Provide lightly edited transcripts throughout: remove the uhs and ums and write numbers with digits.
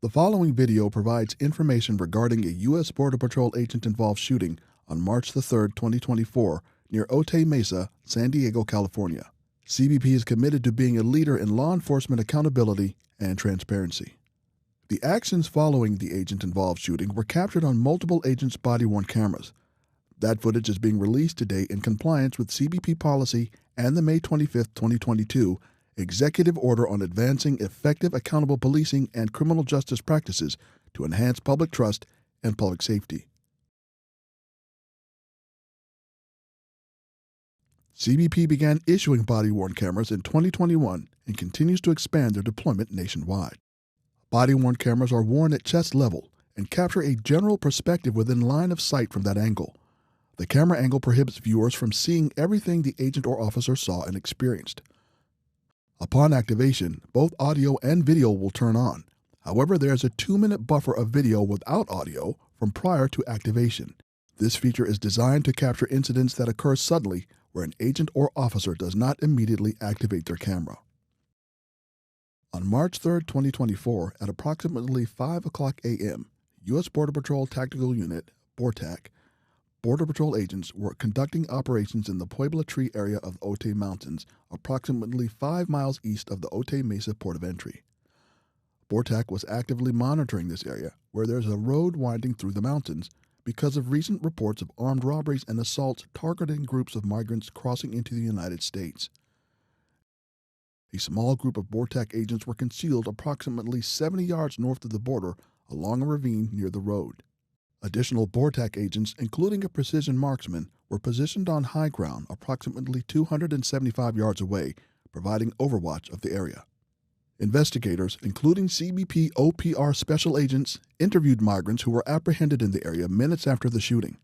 The following video provides information regarding a U.S. Border Patrol agent-involved shooting on March the 3rd, 2024, near Otay Mesa, San Diego, California. CBP is committed to being a leader in law enforcement accountability and transparency. The actions following the agent-involved shooting were captured on multiple agents' body-worn cameras. That footage is being released today in compliance with CBP policy and the May 25, 2022 Executive Order on Advancing Effective Accountable Policing and Criminal Justice Practices to Enhance Public Trust and Public Safety. CBP began issuing body-worn cameras in 2021 and continues to expand their deployment nationwide. Body-worn cameras are worn at chest level and capture a general perspective within line of sight from that angle. The camera angle prohibits viewers from seeing everything the agent or officer saw and experienced. Upon activation, both audio and video will turn on. However, there is a 2-minute buffer of video without audio from prior to activation. This feature is designed to capture incidents that occur suddenly where an agent or officer does not immediately activate their camera. On March 3, 2024, at approximately 5:00 a.m., U.S. Border Patrol Tactical Unit, BORTAC, Border Patrol agents were conducting operations in the Puebla Tree area of the Otay Mountains, approximately 5 miles east of the Otay Mesa port of entry. BORTAC was actively monitoring this area, where there is a road winding through the mountains, because of recent reports of armed robberies and assaults targeting groups of migrants crossing into the United States. A small group of BORTAC agents were concealed approximately 70 yards north of the border along a ravine near the road. Additional BORTAC agents, including a precision marksman, were positioned on high ground approximately 275 yards away, providing overwatch of the area. Investigators, including CBP OPR special agents, interviewed migrants who were apprehended in the area minutes after the shooting.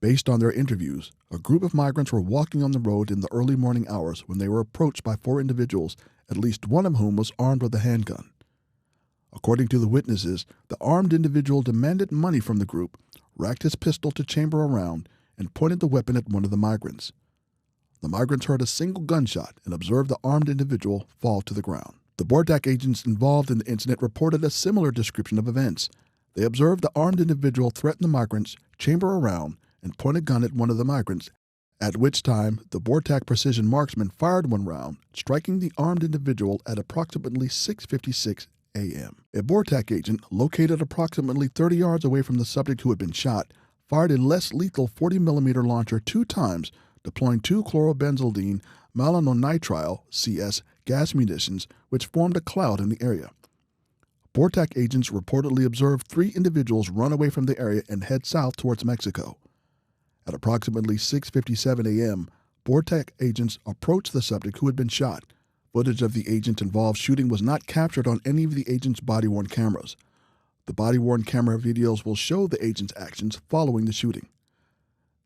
Based on their interviews, a group of migrants were walking on the road in the early morning hours when they were approached by 4 individuals, at least one of whom was armed with a handgun. According to the witnesses, the armed individual demanded money from the group, racked his pistol to chamber a round, and pointed the weapon at one of the migrants. The migrants heard a single gunshot and observed the armed individual fall to the ground. The BORTAC agents involved in the incident reported a similar description of events. They observed the armed individual threaten the migrants, chamber a round, and point a gun at one of the migrants, at which time the BORTAC precision marksman fired one round, striking the armed individual at approximately 6:56 a.m. A BORTAC agent, located approximately 30 yards away from the subject who had been shot, fired a less lethal 40mm launcher 2 times, deploying 2 chlorobenzaldine malonitrile CS gas munitions, which formed a cloud in the area. BORTAC agents reportedly observed 3 individuals run away from the area and head south towards Mexico. At approximately 6:57 a.m., BORTAC agents approached the subject who had been shot. Footage of the agent-involved shooting was not captured on any of the agent's body-worn cameras. The body-worn camera videos will show the agent's actions following the shooting.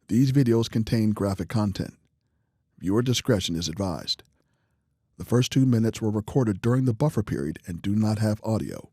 These videos contain graphic content. Viewer discretion is advised. The first 2 minutes were recorded during the buffer period and do not have audio.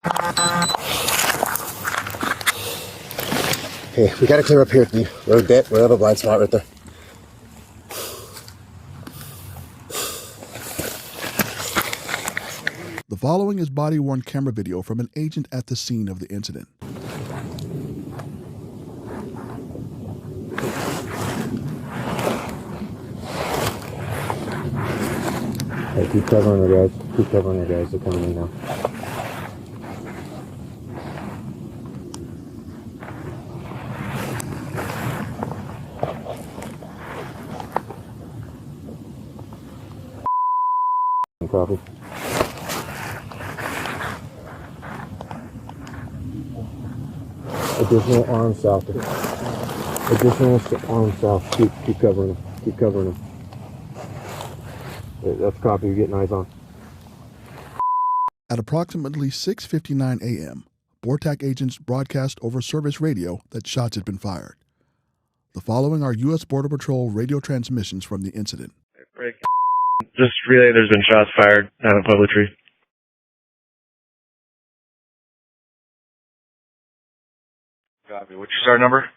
Okay, we gotta clear up here at the road bit. We have a blind spot right there. The following is body-worn camera video from an agent at the scene of the incident. Hey, keep covering her, guys. Keep covering her, guys. They're coming in now. Copy. Additional arm south. Additional arm south. Keep covering them. Keep covering them. That's copy. You're getting eyes on. At approximately 6:59 a.m., BORTAC agents broadcast over service radio that shots had been fired. The following are U.S. Border Patrol radio transmissions from the incident. Break. Just relay there's been shots fired out of Pueblo Tree. Copy. What's your SAR number?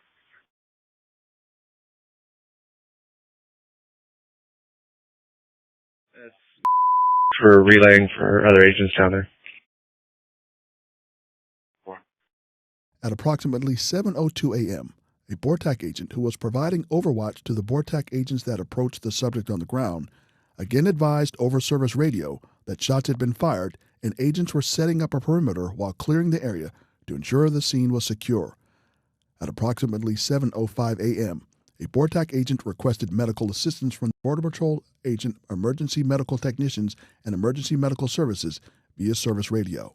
That's for relaying for other agents down there. At approximately 7:02 a.m., a BORTAC agent who was providing overwatch to the BORTAC agents that approached the subject on the ground again advised over service radio that shots had been fired and agents were setting up a perimeter while clearing the area to ensure the scene was secure. At approximately 7:05 a.m., a BORTAC agent requested medical assistance from Border Patrol agent, emergency medical technicians, and emergency medical services via service radio.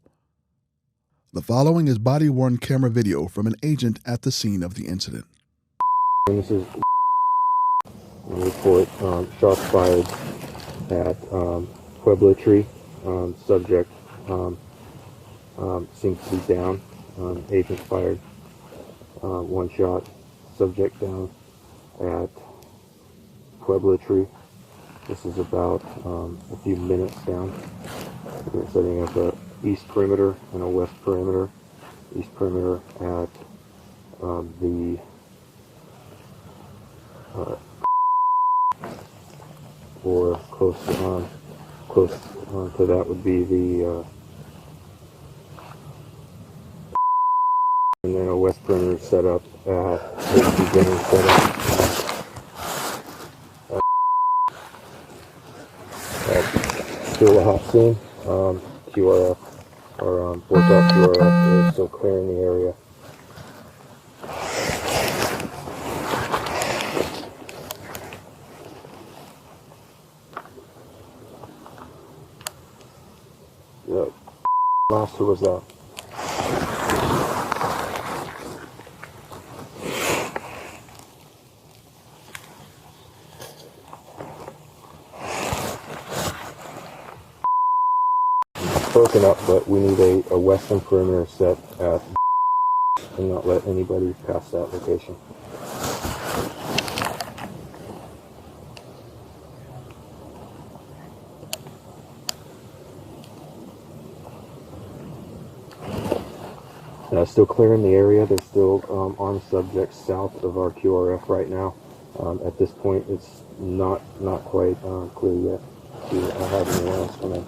The following is body-worn camera video from an agent at the scene of the incident. This is a report. Shots fired at Pueblo Tree. Subject seems to be down. Agent fired one shot. Subject down at Pueblo Tree. This is about a few minutes down. We're setting up a east perimeter and a west perimeter. East perimeter at the or close to that would be the and then a west perimeter set up at the beginning setup still a hot scene. QRF or BORTAC QRF is still clearing the area. Yep. Last, who was that? Broken up, but we need a western perimeter set at and not let anybody pass that location. Still clearing the area. There's still armed subjects south of our QRF right now. At this point, it's not quite clear yet to have anyone else come in.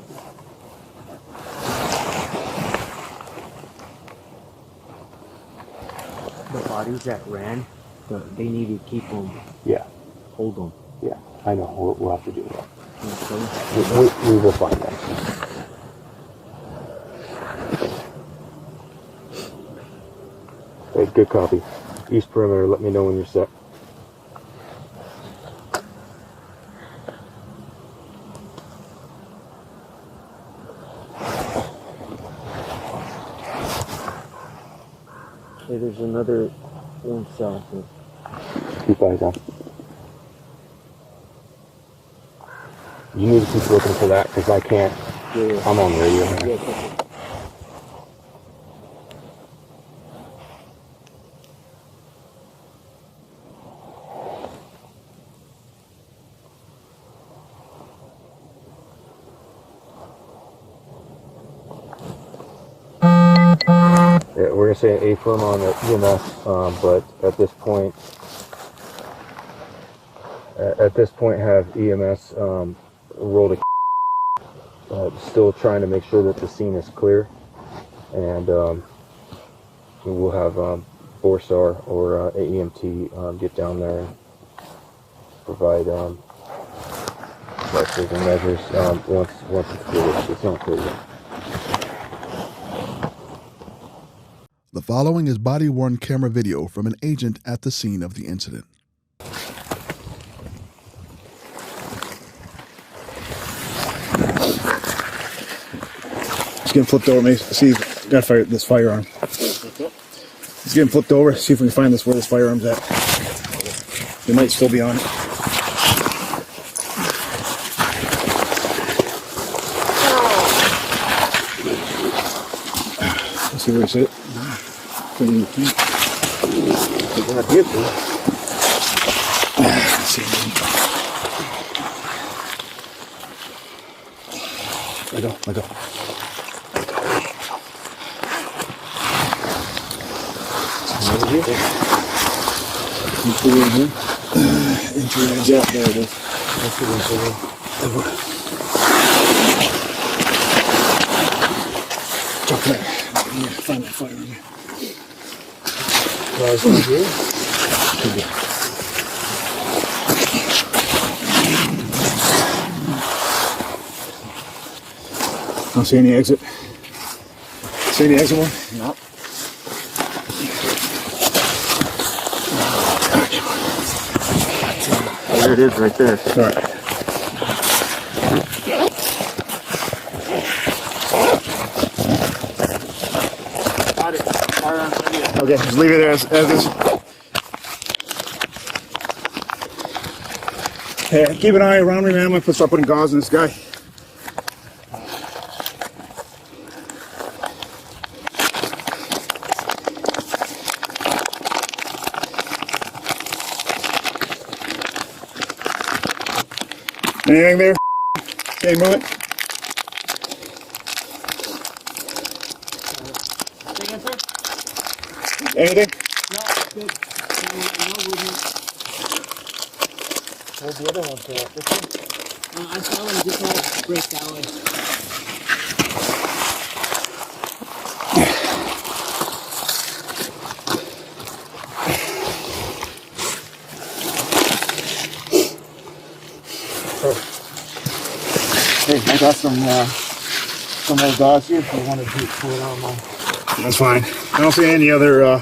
The bodies that ran, they need to keep them. Yeah. Hold them. Yeah, I know. We'll have to do that. Okay. We will find them. Hey, good copy. East perimeter, let me know when you're set. Okay, there's another one south. Keep eyes on. You need to keep looking for that because I can't. Yeah. I'm on radio. Yeah. going to say an A-firm on the EMS, but at this point have EMS roll to still trying to make sure that the scene is clear, and we'll have Borsar or AEMT get down there and provide pressures and measures once it's clear. It's not clear yet. The following is body-worn camera video from an agent at the scene of the incident. It's getting flipped over. Maybe see if got fire this firearm. It's getting flipped over. See if we can find this where this firearm's at. It might still be on it. Let's see where it's at. Let's see. Let go. Entry in here. Entry in there. There it is. Jump there. Yeah, find that fire in here. Don't see any exit. See any exit one? No. There it is right there. All right. Got it. Firearms ready. Okay, just leave it there as is. Hey, keep an eye around me, man. I'm going to start putting gauze in this guy. Anything there? Okay, move it. Anything? No, good. No movement. Where's the other one? This one? I saw him just all break that way. Hey, I got some more gauze here if you want to pull it out of mine. That's fine. I don't see any other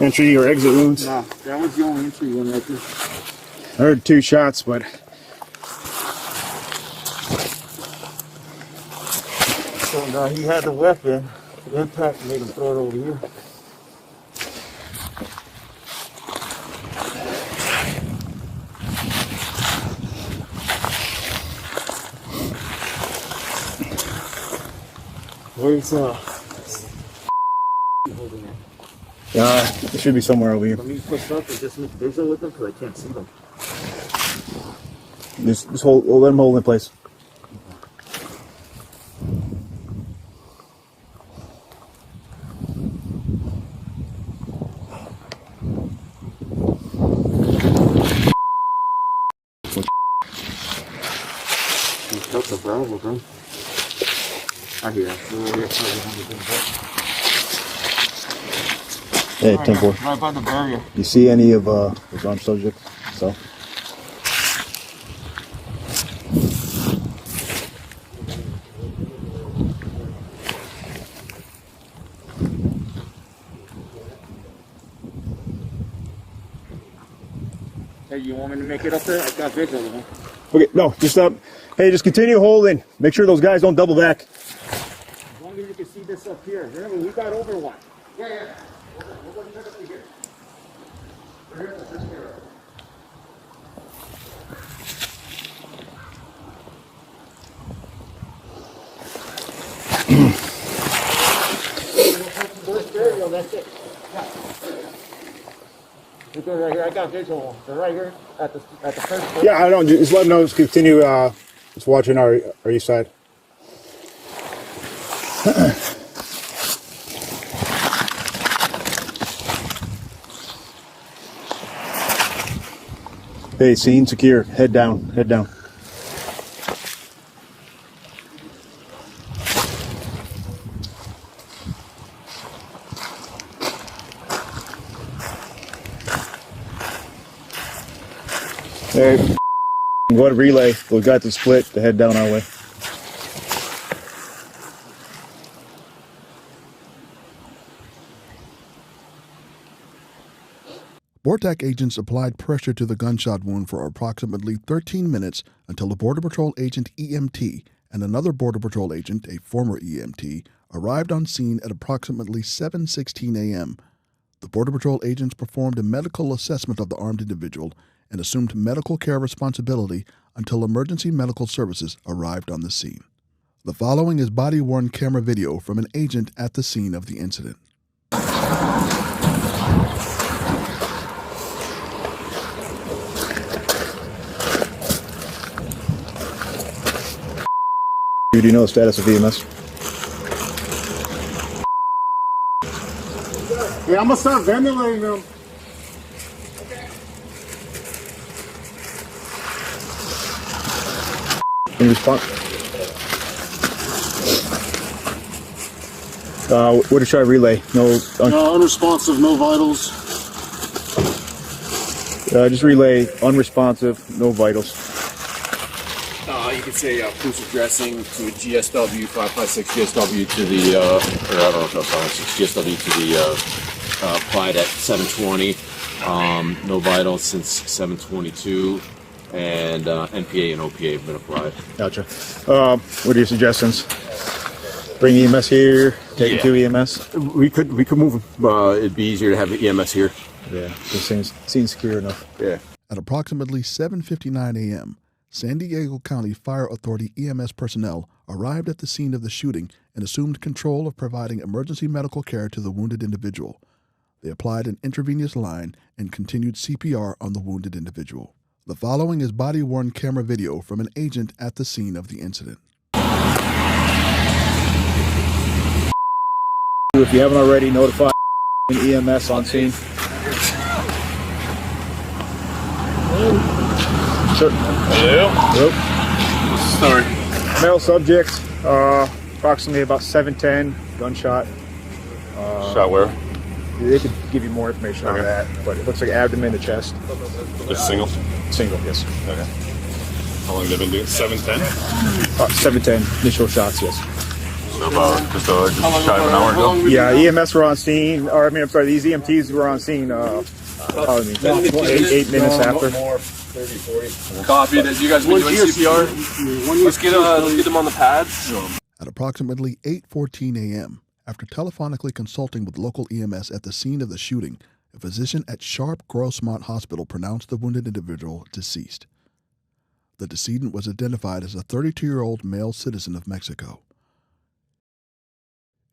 entry or exit wounds. No, that was the only entry one right there. I heard 2 shots, but So he had the weapon. The impact made him throw it over here. Where's holding it? it should be somewhere over here. Let me push up and just make visual with them because I can't see them. Just hold, let them hold in place. You cut the barrel, bro. I hear it. Hey, 10-4. Right by the barrier. You see any of those armed subjects? So. Hey, you want me to make it up there? I got visual, man. Okay, no, just hey, just continue holding. Make sure those guys don't double back. As long as you can see this up here. Remember, we got over one. Yeah. We're going to check up to here. Here's this here. First burial, that's it. Because right here, I got visual. They're right here at the first. Yeah, I don't. Just let them know. Just continue. Just watching our east side. Hey, scene secure. Head down. Head down. Hey, what a relay. We got the split to head down our way. BORTAC agents applied pressure to the gunshot wound for approximately 13 minutes until a Border Patrol agent EMT and another Border Patrol agent, a former EMT, arrived on scene at approximately 7:16 a.m. The Border Patrol agents performed a medical assessment of the armed individual and assumed medical care responsibility until emergency medical services arrived on the scene. The following is body-worn camera video from an agent at the scene of the incident. Do you know the status of EMS? Yeah, I'm gonna start ventilating them. In response. What did I relay? No. Unresponsive, no vitals. Just relay unresponsive, no vitals. You could say proof of dressing to a GSW 556 GSW to the or I don't know if that's 556 GSW to the applied at 720. No vitals since 722, and NPA and OPA have been applied. Gotcha. What are your suggestions? Bring EMS here. Take it to EMS. We could move. It'd be easier to have the EMS here. Yeah, it seems secure enough. Yeah. At approximately 7:59 a.m., San Diego County Fire Authority EMS personnel arrived at the scene of the shooting and assumed control of providing emergency medical care to the wounded individual. They applied an intravenous line and continued CPR on the wounded individual. The following is body-worn camera video from an agent at the scene of the incident. If you haven't already, notify EMS on scene. Sure. Hello. Sorry. Male subject, approximately about 7'10", gunshot. Shot where? They could give you more information on that, but it looks like abdomen to chest. Just single? Single, yes. Okay. How long have they been doing? 7:10? 7'10", initial shots, yes. So about just shy of an hour ago? Yeah, EMS were on scene, or I mean, I'm sorry, these EMTs were on scene, 8 minutes after. 30, 40. Copy. Did you guys been doing CPR? Let's get them on the pads. At approximately 8:14 a.m., after telephonically consulting with local EMS at the scene of the shooting, a physician at Sharp Grossmont Hospital pronounced the wounded individual deceased. The decedent was identified as a 32-year-old male citizen of Mexico.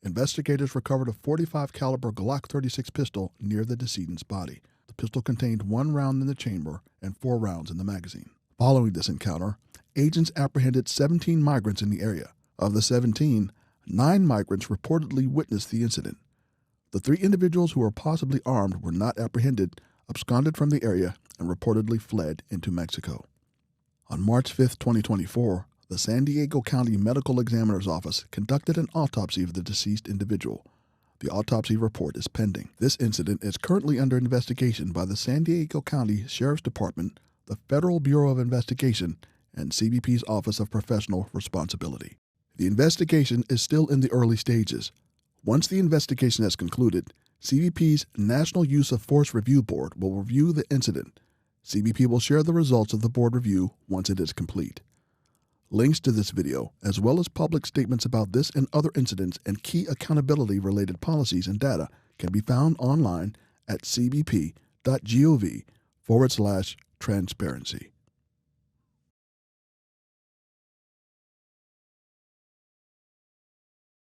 Investigators recovered a .45 caliber Glock 36 pistol near the decedent's body. The pistol contained 1 round in the chamber and 4 rounds in the magazine. Following this encounter, agents apprehended 17 migrants in the area. Of the 17, 9 migrants reportedly witnessed the incident. The 3 individuals who were possibly armed were not apprehended, absconded from the area, and reportedly fled into Mexico. On March 5, 2024, the San Diego County Medical Examiner's Office conducted an autopsy of the deceased individual. The autopsy report is pending. This incident is currently under investigation by the San Diego County Sheriff's Department, the Federal Bureau of Investigation, and CBP's Office of Professional Responsibility. The investigation is still in the early stages. Once the investigation has concluded, CBP's National Use of Force Review Board will review the incident. CBP will share the results of the board review once it is complete. Links to this video, as well as public statements about this and other incidents and key accountability-related policies and data, can be found online at cbp.gov/transparency.